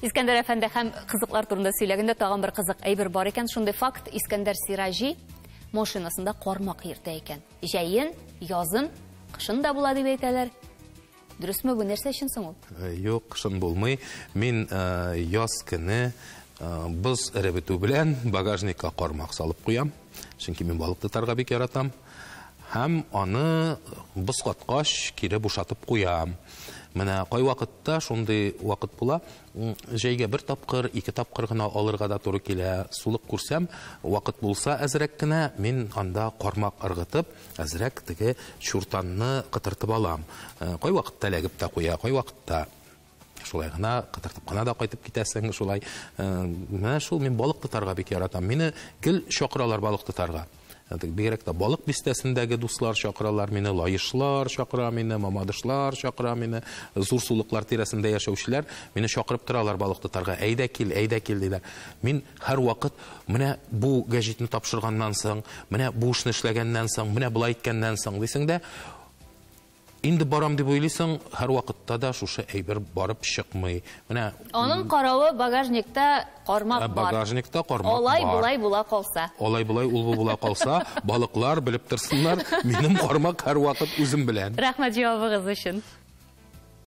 Искәндәр әфәнде һәм кызыклар турында сөйләгәндә тагын бер кызык әйбер бар икән. Шундый факт, Искәндәр Сиражи машинасында кармак йөртә икән. Җәен, язын, кышын да була дип әйтәләр. Дөресме, бу нәрсә өчен соң ул? Юк, кышын булмый. Мин яз көне боз эребетү белән багажникка кармак салып куям. Чөнки мин балык тотарга бик яратам. Һәм аны боз каткач кире бушатып куям. Менә кай вакытта шундый вакыт була, җәйгә бер тапкыр, ике тапкыр гына алырга да туры килә. Сулык күрсәм, вакыт булса әзрәк кенә, мин анда кармак ыргытып, әзрәк теге чуртанны кытыртып алам. Кай вакытта ләгеп тә куя, кай вакытта шулай гына кытыртып кына да кайтып китәсең, шулай. Менә шул мин балык тотарга бик яратам. Мине гел чакыралар балык тотарга. Бигрәк тә балык бистәсендәге дуслар чакыралар мине, лаешлар чакыра мине, мамадышлар чакыра мине, зур сулыклар тирәсендә яшәүчеләр мине чакырып торалар балык тотарга. Әйдә кил диләр. Мин һәр вакыт менә бу гәҗитне тапшырганнан соң, менә бу эшне эшләгәннән соң, менә булай иткәннән соң дисең дә, инде барам дип уйлыйсың, һәр вакытта да шушы әйбер барып чыкмый. Менә аның каравы багажникта кармак бар. Багажникта кармак бар. Алай-булай була калса. Алай-булай ул була калса, балыклар белеп торсыннар, минем кармак һәр вакыт үзем белән. Рәхмәт җавабыгыз өчен.